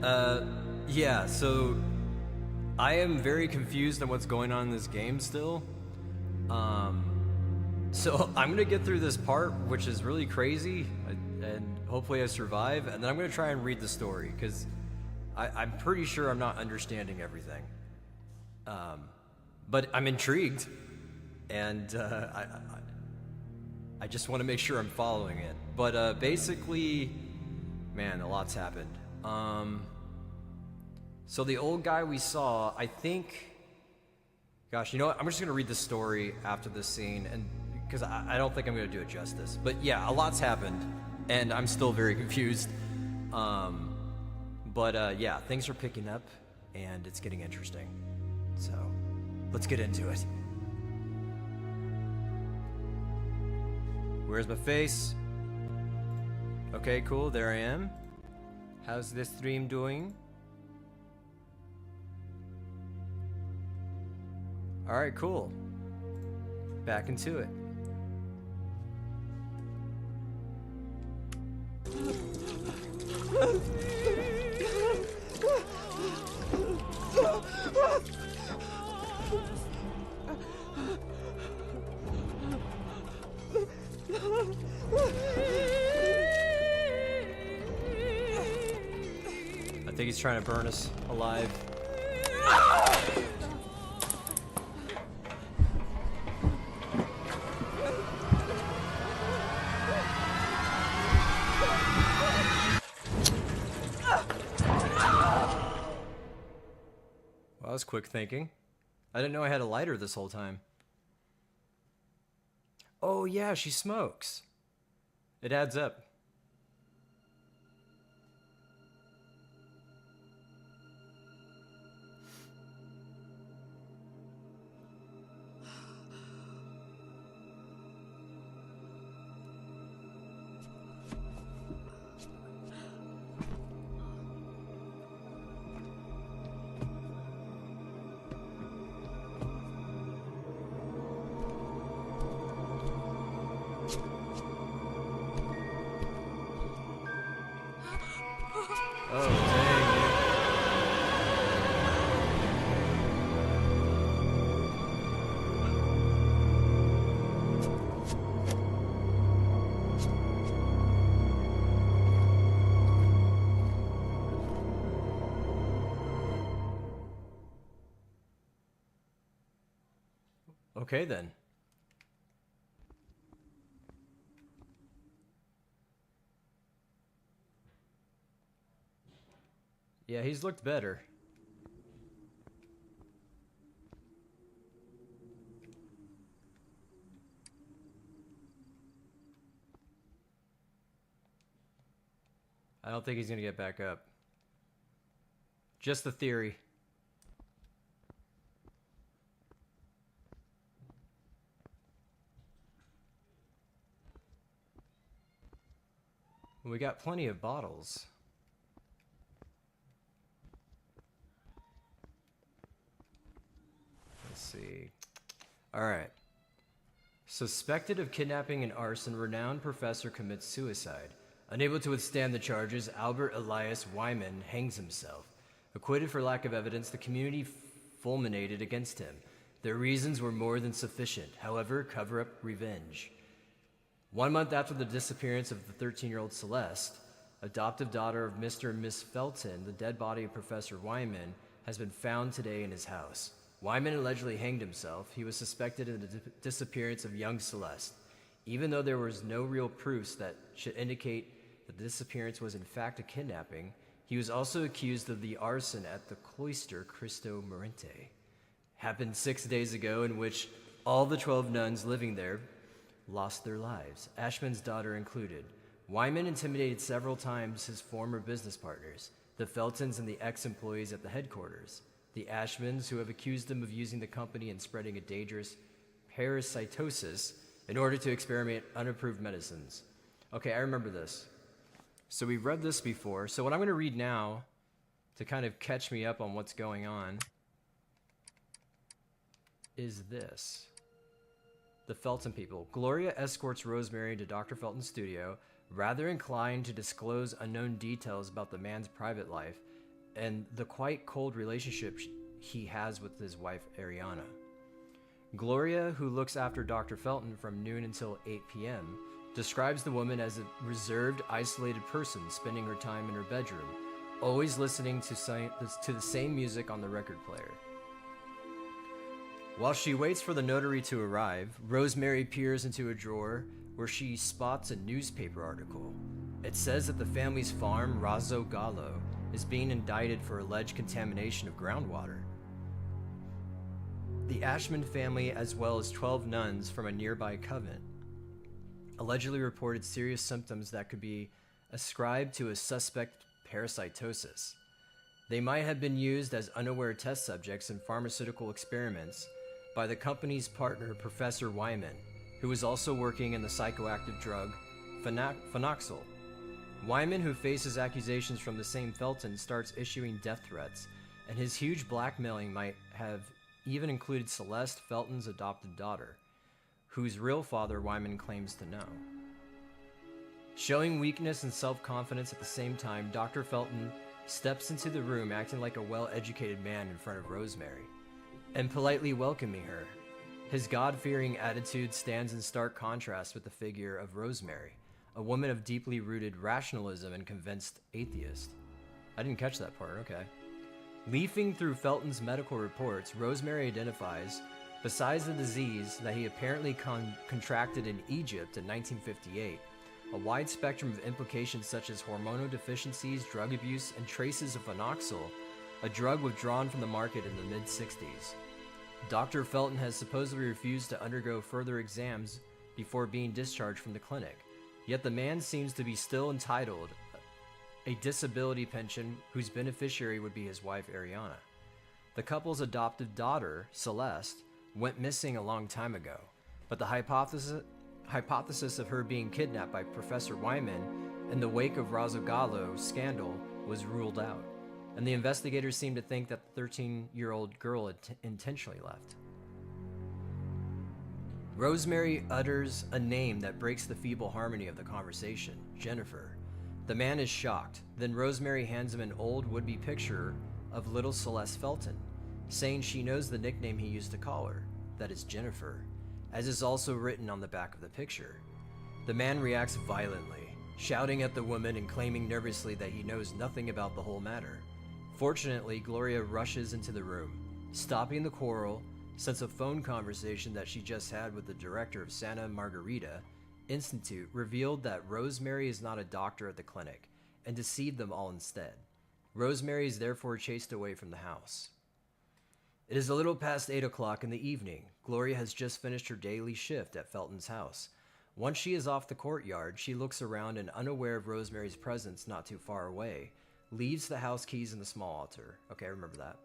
Yeah, so I am very confused on what's going on in this game still. So I'm gonna get through this part, which is really crazy, and hopefully I survive, and then I'm gonna try and read the story, because I'm pretty sure I'm not understanding everything. But I'm intrigued, and I just want to make sure I'm following it. But basically, man, a lot's happened. So the old guy we saw, I think, gosh, you know what? I'm just gonna read the story after this scene, and because I don't think I'm gonna do it justice. But yeah, a lot's happened, and I'm still very confused. But yeah, things are picking up, and it's getting interesting. So let's get into it. Where's my face? Okay, cool, there I am. How's this stream doing? Alright, cool. Back into it. I think he's trying to burn us alive. Well, that was quick thinking. I didn't know I had a lighter this whole time. Oh yeah, she smokes. It adds up. Oh, dang. Okay then. Yeah, he's looked better. I don't think he's gonna get back up. Just the theory. We got plenty of bottles. Let's see. All right. Suspected of kidnapping and arson, renowned professor commits suicide. Unable to withstand the charges, Albert Elias Wyman hangs himself. Acquitted for lack of evidence, the community fulminated against him. Their reasons were more than sufficient. However, cover up revenge. 1 month after the disappearance of the 13-year-old Celeste, adoptive daughter of Mr. and Miss Felton, the dead body of Professor Wyman has been found today in his house. Wyman allegedly hanged himself. He was suspected in the disappearance of young Celeste. Even though there was no real proofs that should indicate that the disappearance was in fact a kidnapping, he was also accused of the arson at the cloister Cristo Morente. Happened 6 days ago, in which all the 12 nuns living there lost their lives, Ashman's daughter included. Wyman intimidated several times his former business partners, the Feltons and the ex-employees at the headquarters. The Ashmans, who have accused him of using the company and spreading a dangerous parasitosis in order to experiment unapproved medicines. Okay, I remember this. So we've read this before. So what I'm going to read now, to kind of catch me up on what's going on, is this. The Felton people. Gloria escorts Rosemary to Dr. Felton's studio. Rather inclined to disclose unknown details about the man's private life, and the quite cold relationship he has with his wife, Ariana. Gloria, who looks after Dr. Felton from noon until 8 p.m., describes the woman as a reserved, isolated person spending her time in her bedroom, always listening to the same music on the record player. While she waits for the notary to arrive, Rosemary peers into a drawer where she spots a newspaper article. It says that the family's farm, Razzo Gallo, is being indicted for alleged contamination of groundwater. The Ashman family, as well as 12 nuns from a nearby convent, allegedly reported serious symptoms that could be ascribed to a suspect parasitosis. They might have been used as unaware test subjects in pharmaceutical experiments by the company's partner, Professor Wyman, who was also working in the psychoactive drug phenoxyl. Wyman, who faces accusations from the same Felton, starts issuing death threats, and his huge blackmailing might have even included Celeste, Felton's adopted daughter, whose real father Wyman claims to know. Showing weakness and self-confidence at the same time, Dr. Felton steps into the room acting like a well-educated man in front of Rosemary, and politely welcoming her. His God-fearing attitude stands in stark contrast with the figure of Rosemary, a woman of deeply rooted rationalism and convinced atheist. I didn't catch that part, okay. Leafing through Felton's medical reports, Rosemary identifies, besides the disease that he apparently contracted in Egypt in 1958, a wide spectrum of implications such as hormonal deficiencies, drug abuse, and traces of phenoxyl, a drug withdrawn from the market in the mid-60s. Dr. Felton has supposedly refused to undergo further exams before being discharged from the clinic, yet the man seems to be still entitled a disability pension whose beneficiary would be his wife, Ariana. The couple's adopted daughter, Celeste, went missing a long time ago, but the hypothesis of her being kidnapped by Professor Wyman in the wake of Razzogallo's scandal was ruled out, and the investigators seem to think that the 13-year-old girl had intentionally left. Rosemary utters a name that breaks the feeble harmony of the conversation, Jennifer. The man is shocked. Then Rosemary hands him an old would-be picture of little Celeste Felton, saying she knows the nickname he used to call her, that is Jennifer, as is also written on the back of the picture. The man reacts violently, shouting at the woman and claiming nervously that he knows nothing about the whole matter. Fortunately, Gloria rushes into the room, stopping the quarrel, since a phone conversation that she just had with the director of Santa Margarita Institute revealed that Rosemary is not a doctor at the clinic, and deceived them all instead. Rosemary is therefore chased away from the house. It is a little past 8 o'clock in the evening. Gloria has just finished her daily shift at Felton's house. Once she is off the courtyard, she looks around and, unaware of Rosemary's presence not too far away, leaves the house keys in the small altar. Okay, I remember that.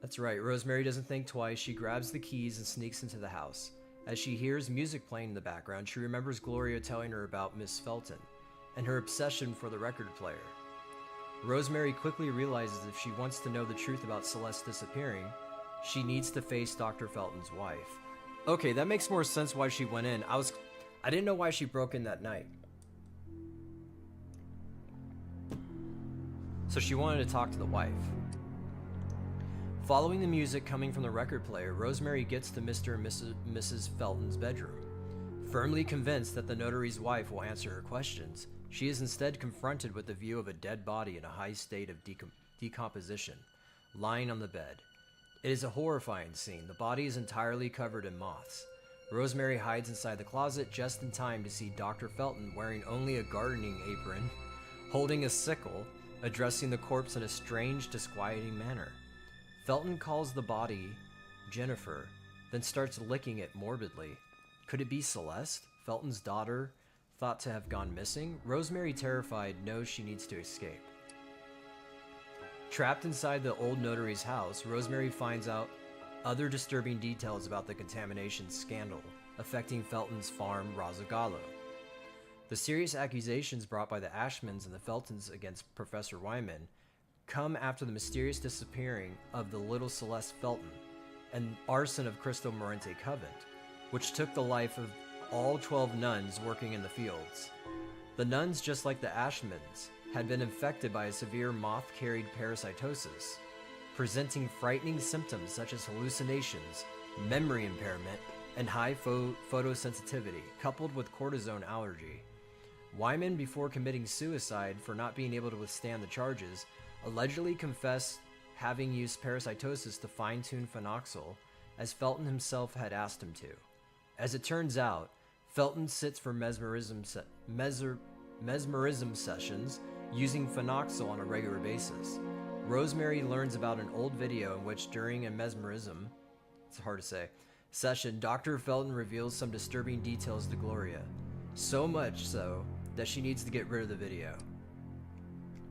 That's right, Rosemary doesn't think twice. She grabs the keys and sneaks into the house. As she hears music playing in the background, she remembers Gloria telling her about Miss Felton and her obsession for the record player. Rosemary quickly realizes if she wants to know the truth about Celeste disappearing, she needs to face Dr. Felton's wife. Okay, that makes more sense why she went in. I didn't know why she broke in that night. So she wanted to talk to the wife. Following the music coming from the record player, Rosemary gets to Mr. and Mrs. Felton's bedroom. Firmly convinced that the notary's wife will answer her questions, she is instead confronted with the view of a dead body in a high state of decomposition, lying on the bed. It is a horrifying scene. The body is entirely covered in moths. Rosemary hides inside the closet just in time to see Dr. Felton wearing only a gardening apron, holding a sickle, addressing the corpse in a strange, disquieting manner. Felton calls the body Jennifer, then starts licking it morbidly. Could it be Celeste, Felton's daughter, thought to have gone missing? Rosemary, terrified, knows she needs to escape. Trapped inside the old notary's house, Rosemary finds out other disturbing details about the contamination scandal affecting Felton's farm, Razzogallo. The serious accusations brought by the Ashmans and the Feltons against Professor Wyman come after the mysterious disappearing of the little Celeste Felton and arson of Cristo Morente Convent, which took the life of all 12 nuns working in the fields. The nuns, just like the Ashmans, had been infected by a severe moth-carried parasitosis, presenting frightening symptoms such as hallucinations, memory impairment, and high photosensitivity, coupled with cortisone allergy. Wyman, before committing suicide for not being able to withstand the charges, allegedly confessed having used parasitosis to fine-tune phenoxyl, as Felton himself had asked him to. As it turns out, Felton sits for mesmerism sessions using phenoxyl on a regular basis. Rosemary learns about an old video in which, during a mesmerism, it's hard to say, session, Dr. Felton reveals some disturbing details to Gloria. So much so that she needs to get rid of the video.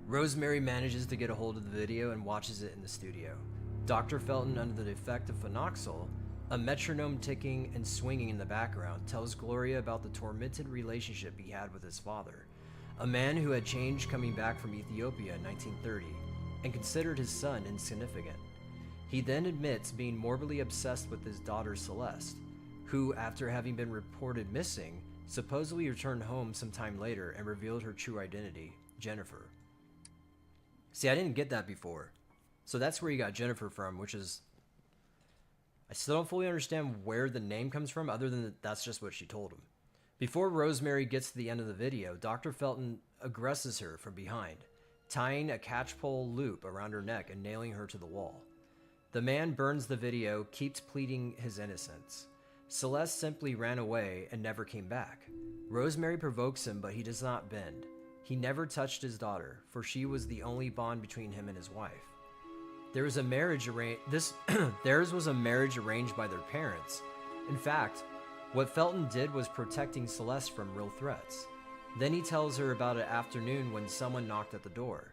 Rosemary manages to get a hold of the video and watches it in the studio. Dr. Felton, under the effect of phenoxyl, a metronome ticking and swinging in the background, tells Gloria about the tormented relationship he had with his father, a man who had changed coming back from Ethiopia in 1930 and considered his son insignificant. He then admits being morbidly obsessed with his daughter Celeste, who, after having been reported missing, supposedly returned home sometime later and revealed her true identity, Jennifer. See, I didn't get that before. So that's where you got Jennifer from, which is... I still don't fully understand where the name comes from, other than that's just what she told him. Before Rosemary gets to the end of the video, Dr. Felton aggresses her from behind, tying a catchpole loop around her neck and nailing her to the wall. The man burns the video, keeps pleading his innocence. Celeste simply ran away and never came back. Rosemary provokes him, but he does not bend. He never touched his daughter, for she was the only bond between him and his wife. Theirs was a marriage arranged by their parents. In fact, what Felton did was protecting Celeste from real threats. Then he tells her about an afternoon when someone knocked at the door.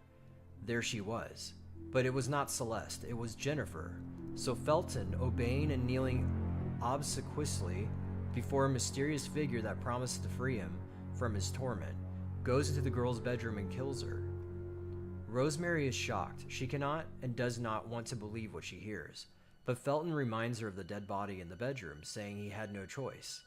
There she was. But it was not Celeste, it was Jennifer. So Felton, obeying and kneeling obsequiously before a mysterious figure that promised to free him from his torment, goes into the girl's bedroom and kills her. Rosemary is shocked. She cannot and does not want to believe what she hears, but Felton reminds her of the dead body in the bedroom, saying he had no choice.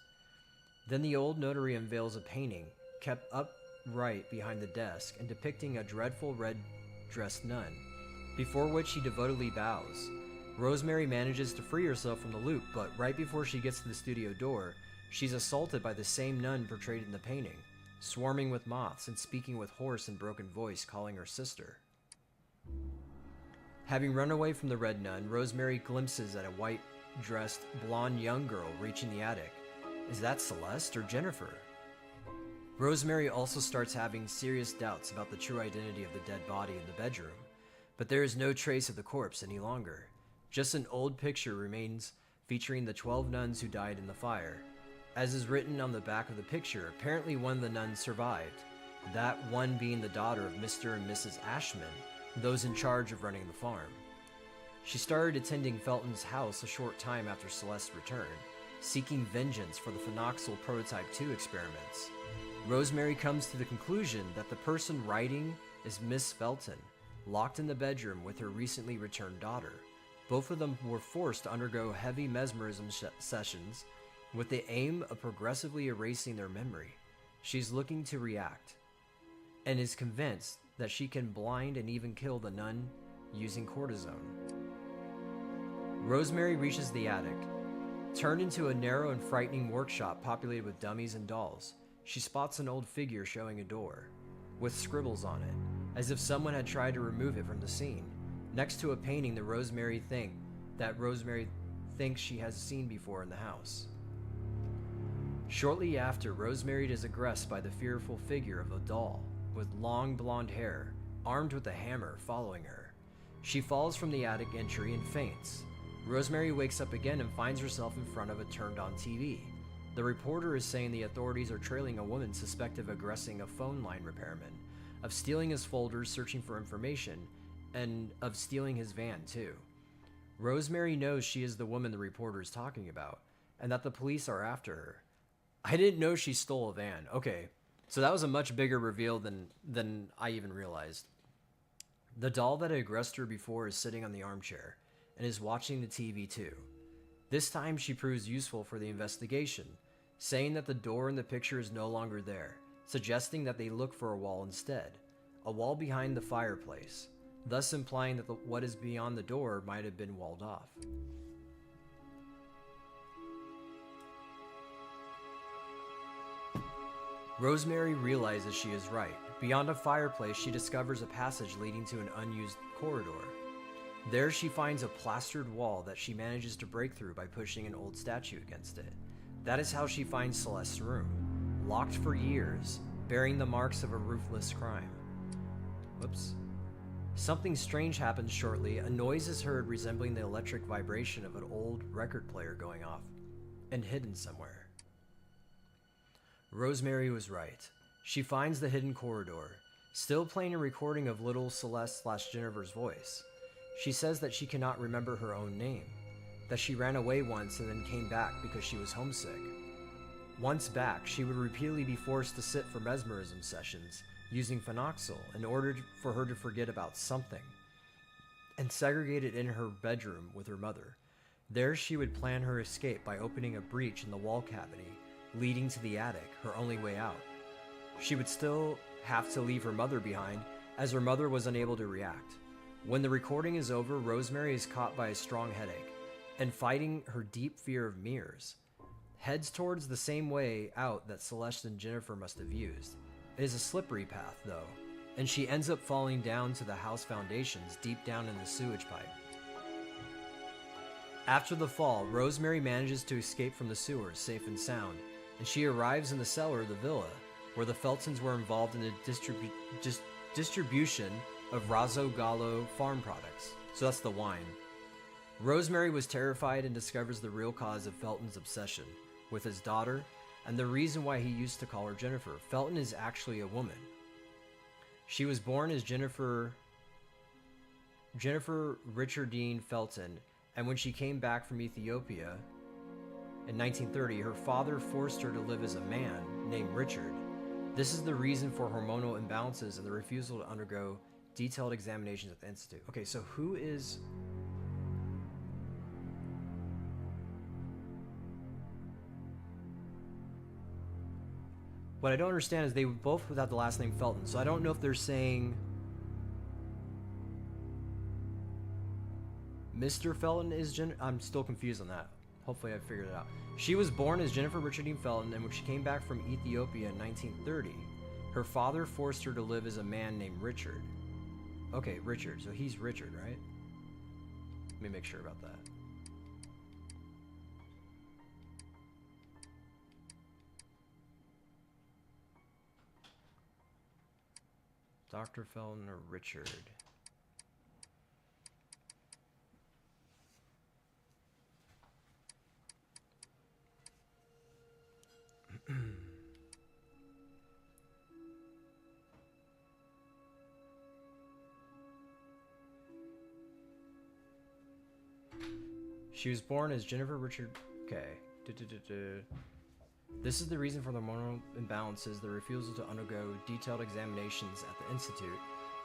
Then the old notary unveils a painting kept upright behind the desk and depicting a dreadful red-dressed nun, before which he devotedly bows. Rosemary manages to free herself from the loop, but right before she gets to the studio door, she's assaulted by the same nun portrayed in the painting, swarming with moths and speaking with hoarse and broken voice, calling her sister. Having run away from the red nun, Rosemary glimpses at a white-dressed, blonde young girl reaching the attic. Is that Celeste or Jennifer? Rosemary also starts having serious doubts about the true identity of the dead body in the bedroom, but there is no trace of the corpse any longer. Just an old picture remains featuring the 12 nuns who died in the fire. As is written on the back of the picture, apparently one of the nuns survived, that one being the daughter of Mr. and Mrs. Ashman, those in charge of running the farm. She started attending Felton's house a short time after Celeste's return, seeking vengeance for the phenoxyl Prototype 2 experiments. Rosemary comes to the conclusion that the person writing is Miss Felton, locked in the bedroom with her recently returned daughter. Both of them were forced to undergo heavy mesmerism sessions with the aim of progressively erasing their memory. She's looking to react, and is convinced that she can blind and even kill the nun using cortisone. Rosemary reaches the attic. Turned into a narrow and frightening workshop populated with dummies and dolls, she spots an old figure showing a door, with scribbles on it, as if someone had tried to remove it from the scene, next to a painting that Rosemary thinks she has seen before in the house. Shortly after, Rosemary is aggressed by the fearful figure of a doll with long blonde hair, armed with a hammer, following her. She falls from the attic entry and faints. Rosemary wakes up again and finds herself in front of a turned-on TV. The reporter is saying the authorities are trailing a woman suspected of aggressing a phone line repairman, of stealing his folders searching for information, and of stealing his van too. Rosemary knows she is the woman the reporter is talking about, and that the police are after her. I didn't know she stole a van. Okay, so that was a much bigger reveal than I even realized. The doll that had aggressed her before is sitting on the armchair and is watching the TV too. This time she proves useful for the investigation, saying that the door in the picture is no longer there, suggesting that they look for a wall instead. a wall behind the fireplace, thus implying that what is beyond the door might have been walled off. Rosemary realizes she is right. Beyond a fireplace, she discovers a passage leading to an unused corridor. There she finds a plastered wall that she manages to break through by pushing an old statue against it. That is how she finds Celeste's room, locked for years, bearing the marks of a ruthless crime. Whoops. Something strange happens shortly. A noise is heard resembling the electric vibration of an old record player going off, and hidden somewhere. Rosemary was right. She finds the hidden corridor, still playing a recording of little Celeste/Jennifer's voice. She says that she cannot remember her own name, that she ran away once and then came back because she was homesick. Once back, she would repeatedly be forced to sit for mesmerism sessions using phenoxyl in order for her to forget about something, and segregate it in her bedroom with her mother. There she would plan her escape by opening a breach in the wall cavity leading to the attic, her only way out. She would still have to leave her mother behind, as her mother was unable to react. When the recording is over, Rosemary is caught by a strong headache, and fighting her deep fear of mirrors, heads towards the same way out that Celeste and Jennifer must have used. It is a slippery path, though, and she ends up falling down to the house foundations deep down in the sewage pipe. After the fall, Rosemary manages to escape from the sewers safe and sound, and she arrives in the cellar of the villa, where the Feltons were involved in the distribution of Razzo Gallo farm products. So that's the wine. Rosemary was terrified and discovers the real cause of Felton's obsession with his daughter, and the reason why he used to call her Jennifer. Felton is actually a woman. She was born as Jennifer Richardine Felton, and when she came back from Ethiopia in 1930, her father forced her to live as a man named Richard. This is the reason for hormonal imbalances and the refusal to undergo detailed examinations at the institute. Okay, so who is... What I don't understand is they both have the last name Felton, so I don't know if they're saying Mr. Felton is I'm still confused on that. Hopefully I figured it out. She was born as Jennifer Richardine Felton, and when she came back from Ethiopia in 1930, her father forced her to live as a man named Richard. Okay, Richard. So he's Richard, right? Let me make sure about that. Dr. Felton or Richard? She was born as Jennifer Richard... Okay. This is the reason for the hormonal imbalances, the refusal to undergo detailed examinations at the institute.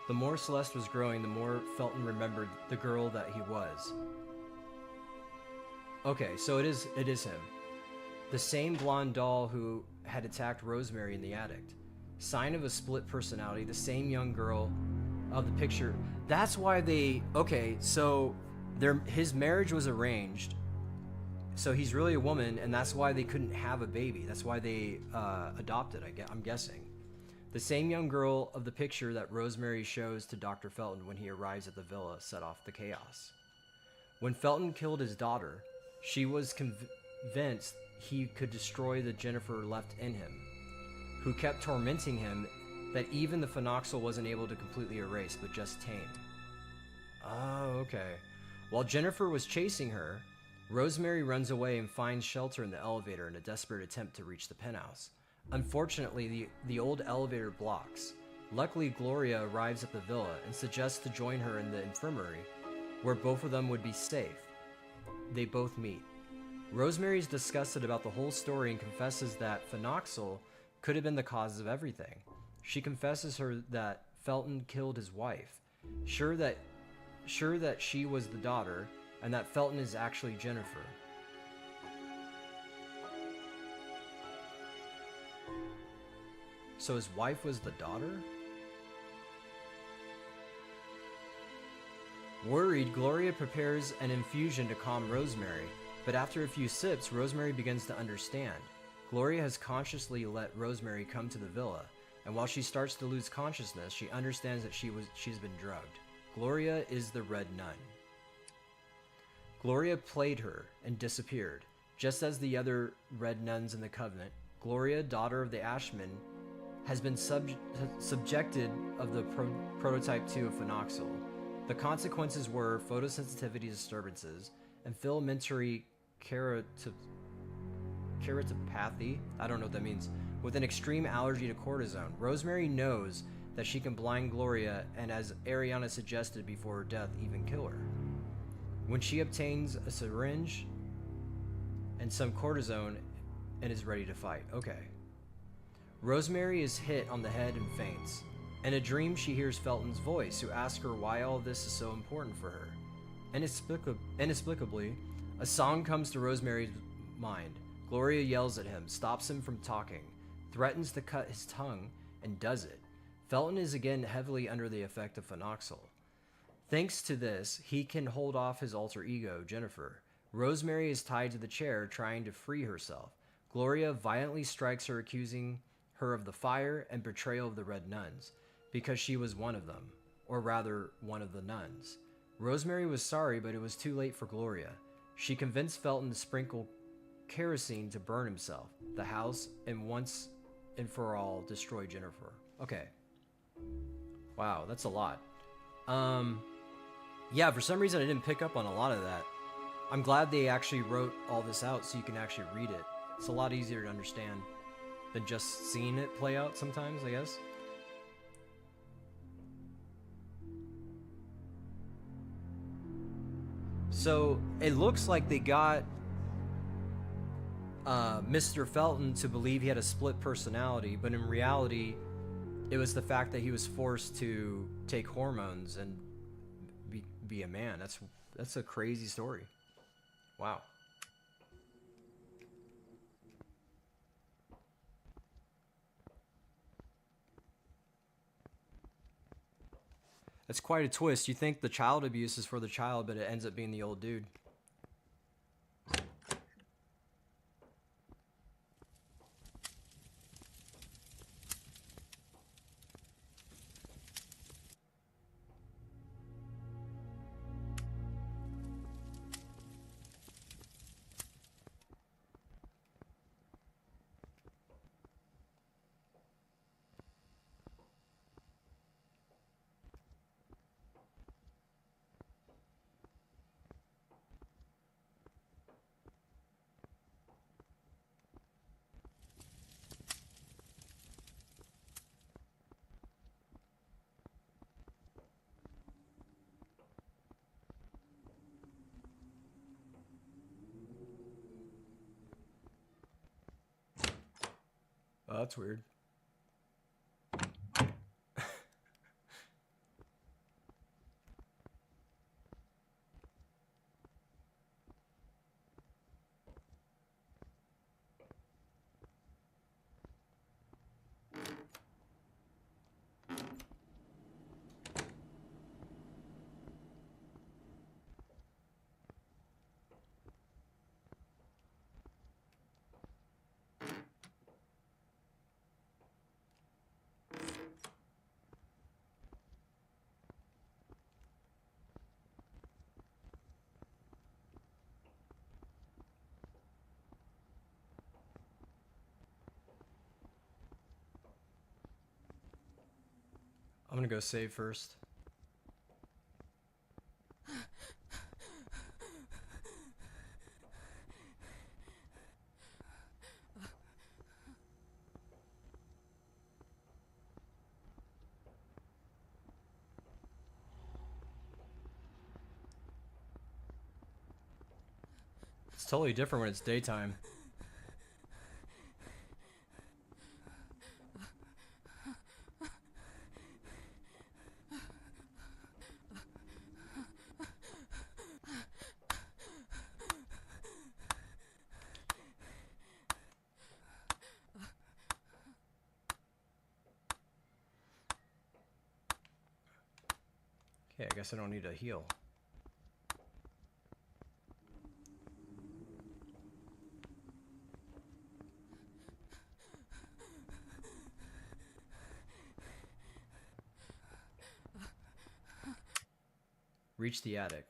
The more Celeste was growing, the more Felton remembered the girl that he was. Okay, so it is him. The same blonde doll who had attacked Rosemary in the attic. Sign of a split personality, the same young girl of the picture. That's why they... Okay, so his marriage was arranged. So he's really a woman, and that's why they couldn't have a baby. That's why they adopted, I'm guessing. The same young girl of the picture that Rosemary shows to Dr. Felton when he arrives at the villa set off the chaos. When Felton killed his daughter, she was convinced he could destroy the Jennifer left in him, who kept tormenting him that even the phenoxyl wasn't able to completely erase, but just tame. Oh, okay. While Jennifer was chasing her, Rosemary runs away and finds shelter in the elevator in a desperate attempt to reach the penthouse. Unfortunately, the old elevator blocks. Luckily, Gloria arrives at the villa and suggests to join her in the infirmary, where both of them would be safe. They both meet. Rosemary is disgusted about the whole story and confesses that phenoxyl could have been the cause of everything. She confesses that Felton killed his wife, sure that she was the daughter, and that Felton is actually Jennifer. So his wife was the daughter? Worried, Gloria prepares an infusion to calm Rosemary, but after a few sips, Rosemary begins to understand. Gloria has consciously let Rosemary come to the villa, and while she starts to lose consciousness, she understands that she's been drugged. Gloria is the Red Nun. Gloria played her and disappeared. Just as the other Red Nuns in the Covenant, Gloria, daughter of the Ashmen, has been subjected of the prototype 2 of phenoxyl. The consequences were photosensitivity disturbances and filamentary keratopathy, I don't know what that means, with an extreme allergy to cortisone. Rosemary knows that she can blind Gloria and, as Ariana suggested before her death, even kill her. When she obtains a syringe and some cortisone and is ready to fight. Okay. Rosemary is hit on the head and faints. In a dream, she hears Felton's voice, who asks her why all this is so important for her. Inexplicably, a song comes to Rosemary's mind. Gloria yells at him, stops him from talking, threatens to cut his tongue, and does it. Felton is again heavily under the effect of phenoxyl. Thanks to this, he can hold off his alter ego, Jennifer. Rosemary is tied to the chair, trying to free herself. Gloria violently strikes her, accusing her of the fire and betrayal of the Red Nuns, because she was one of them, or rather, one of the nuns. Rosemary was sorry, but it was too late for Gloria. She convinced Felton to sprinkle kerosene to burn himself, the house, and once and for all destroy Jennifer. Okay. Wow, that's a lot. Yeah, for some reason I didn't pick up on a lot of that. I'm glad they actually wrote all this out so you can actually read it. It's a lot easier to understand than just seeing it play out sometimes, I guess. So it looks like they got Mr. Felton to believe he had a split personality, but in reality, it was the fact that he was forced to take hormones and be a man. That's a crazy story. Wow. That's quite a twist. You think the child abuse is for the child, but it ends up being the old dude. Oh, that's weird. I'm gonna go save first. It's totally different when it's daytime. Okay, I guess I don't need to heal. Reach the attic.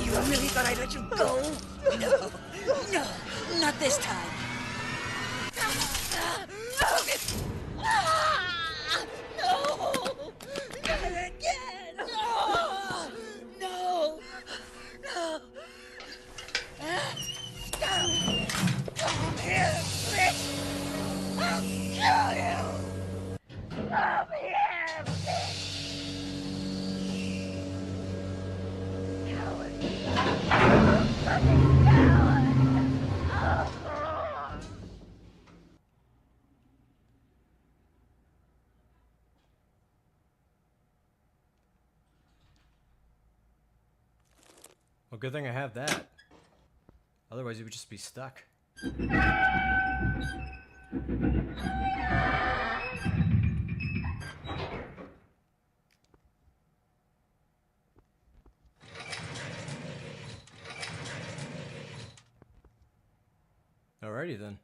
You really thought I'd let you go? No, no, not this time. No! Not again! No! No! No! Come here, bitch! I'll kill you! Come here, bitch! Well, good thing I have that. Otherwise, you would just be stuck. Alrighty then.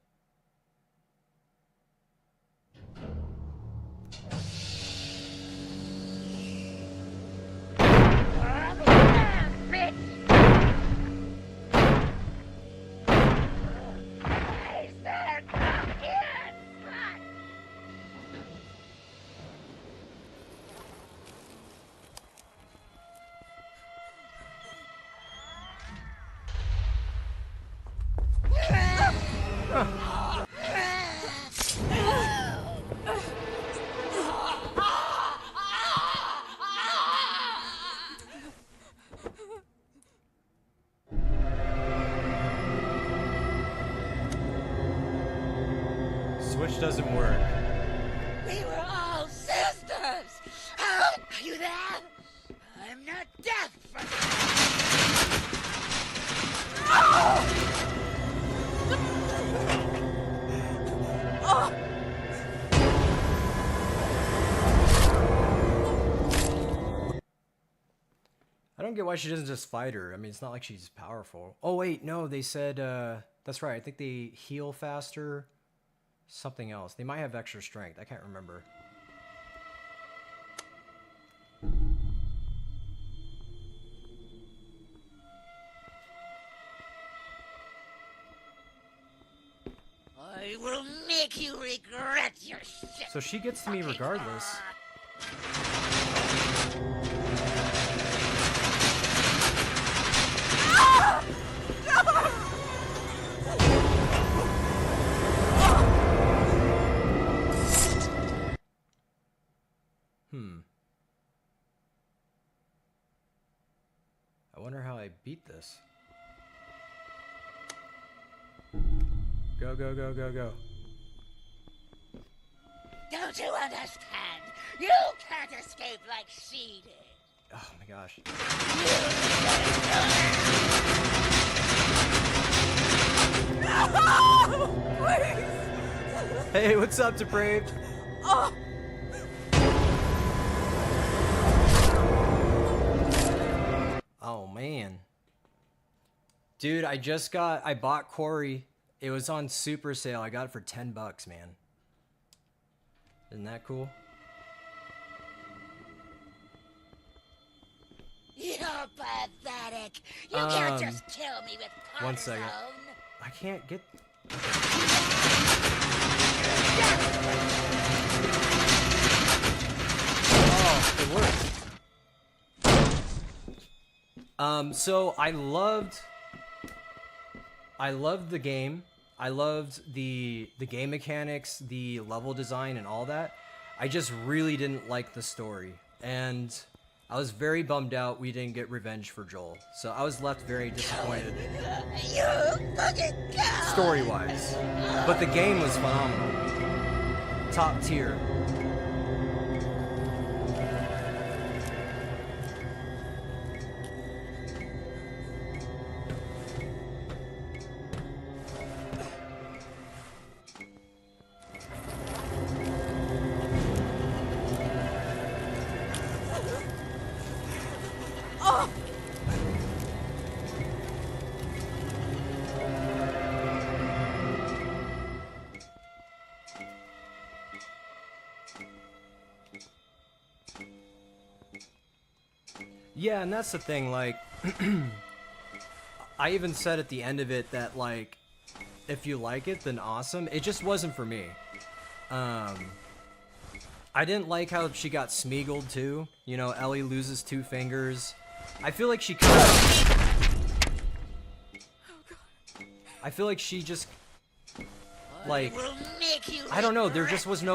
Switch doesn't work. We were all sisters! How are you there? I'm not deaf! I don't get why she doesn't just fight her. I mean, it's not like she's powerful. Oh, wait, no, they said, that's right. I think they heal faster. Something else. They might have extra strength. I can't remember. I will make you regret your shit. So she gets to me regardless. I wonder how I beat this. Go, go, go, go, go. Don't you understand? You can't escape like she did. Oh my gosh. No! Please! Hey, what's up, Depraved? Oh! Oh man. Dude, I bought Corey. It was on super sale. I got it for $10, man. Isn't that cool? You're pathetic. You can't just kill me with cortisone. One second. I can't get... Oh, it worked. So I loved the game. I loved the game mechanics, the level design, and all that. I just really didn't like the story, and I was very bummed out we didn't get revenge for Joel. So I was left very disappointed. Story-wise. But the game was phenomenal. Top tier. Yeah, and that's the thing, like, I even said at the end of it that, like, if you like it, then awesome. It just wasn't for me. I didn't like how she got Smeagoled, too. You know, Ellie loses 2 fingers. I feel like she could I feel like she just, like, will make you I don't know, there regret just was no